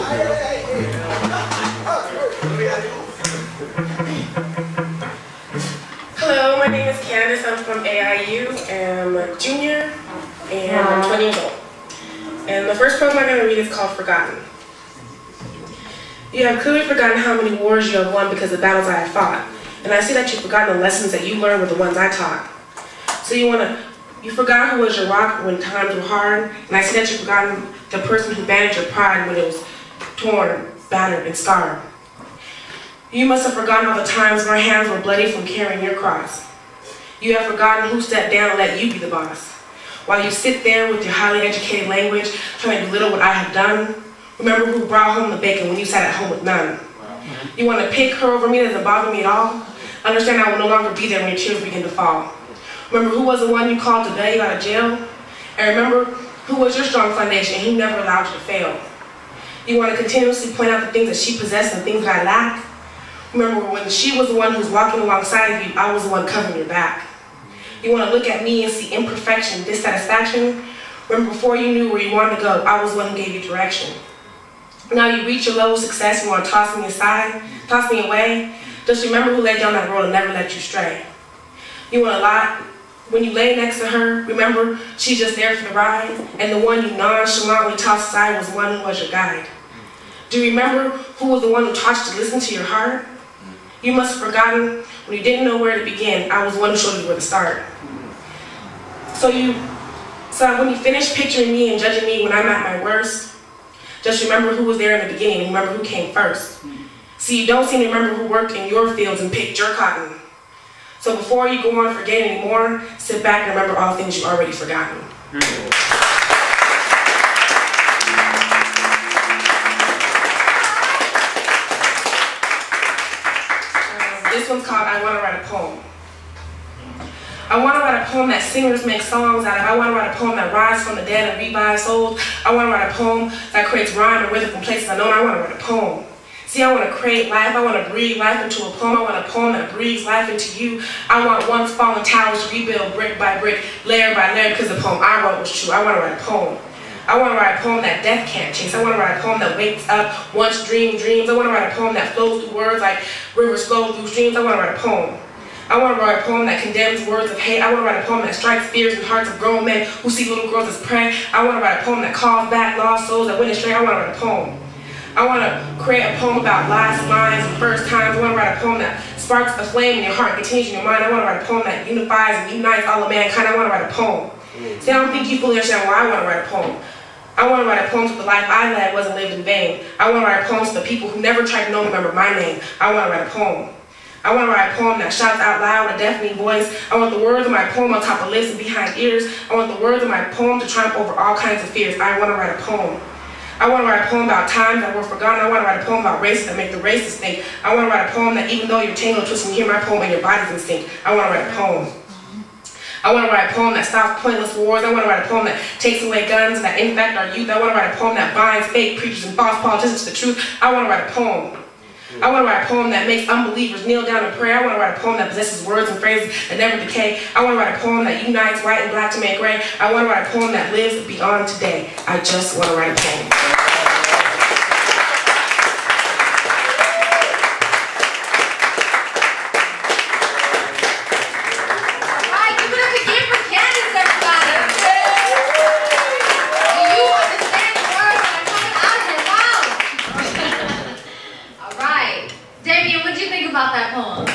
Hello, my name is Candice. I'm from AIU, and I'm a junior, and I'm 20 years old. And the first poem I'm going to read is called Forgotten. You have clearly forgotten how many wars you have won because of battles I have fought, and I see that you've forgotten the lessons that you learned were the ones I taught. So you forgot who was your rock when times were hard, and I see that you've forgotten the person who bandaged your pride when it was torn, battered, and scarred. You must have forgotten all the times when our hands were bloody from carrying your cross. You have forgotten who stepped down and let you be the boss. While you sit there with your highly educated language, trying to belittle what I have done, remember who brought home the bacon when you sat at home with none. You want to pick her over me, that doesn't bother me at all. Understand I will no longer be there when your tears begin to fall. Remember who was the one you called to bail you out of jail? And remember who was your strong foundation and who never allowed you to fail. You want to continuously point out the things that she possessed and things that I lack. Remember when she was the one who was walking alongside of you, I was the one covering your back. You want to look at me and see imperfection, dissatisfaction. Remember before you knew where you wanted to go, I was the one who gave you direction. Now you reach your level of success, you want to toss me aside, toss me away. Just remember who laid down that road and never let you stray. You want to lie. When you lay next to her, remember she's just there for the ride, and the one you nonchalantly tossed aside was the one who was your guide. Do you remember who was the one who taught you to listen to your heart? You must have forgotten when you didn't know where to begin, I was the one who showed you where to start. So when you finish picturing me and judging me when I'm at my worst, just remember who was there in the beginning and remember who came first. See, you don't seem to remember who worked in your fields and picked your cotton. So before you go on forgetting anymore, sit back and remember all things you've already forgotten. This one's called I Want to Write a Poem. I want to write a poem that singers make songs out of. I want to write a poem that rises from the dead and revives souls. I want to write a poem that creates rhyme and rhythm from places unknown. I want to write a poem. See, I want to create life. I want to breathe life into a poem. I want a poem that breathes life into you. I want once fallen towers to rebuild brick by brick, layer by layer, because the poem I wrote was true. I want to write a poem. I want to write a poem that death can't chase. I want to write a poem that wakes up, once dreamed dreams. I want to write a poem that flows through words like rivers flow through streams. I want to write a poem. I want to write a poem that condemns words of hate. I want to write a poem that strikes fears in hearts of grown men who see little girls as prey. I want to write a poem that calls back lost souls that went astray. I want to write a poem. I want to create a poem about last lines and first times. I want to write a poem that sparks a flame in your heart and continues in your mind. I want to write a poem that unifies and unites all of mankind. I want to write a poem. See, I don't think you fully understand why I want to write a poem. I want to write a poem so the life I led wasn't lived in vain. I want to write a poem so the people who never tried to know remember my name. I want to write a poem. I want to write a poem that shouts out loud, a deafening voice. I want the words of my poem on top of lips and behind ears. I want the words of my poem to triumph over all kinds of fears. I want to write a poem. I want to write a poem about times that were forgotten. I want to write a poem about races that make the racists think. I want to write a poem that even though you're tangled and twisted, when you hear my poem and your body's in sync. I want to write a poem. I want to write a poem that stops pointless wars. I want to write a poem that takes away guns that infect our youth. I want to write a poem that binds fake preachers and false politicians to the truth. I want to write a poem. I want to write a poem that makes unbelievers kneel down and pray. I want to write a poem that possesses words and phrases that never decay. I want to write a poem that unites white and black to make gray. I want to write a poem that lives beyond today. I just want to write a poem. About that poem.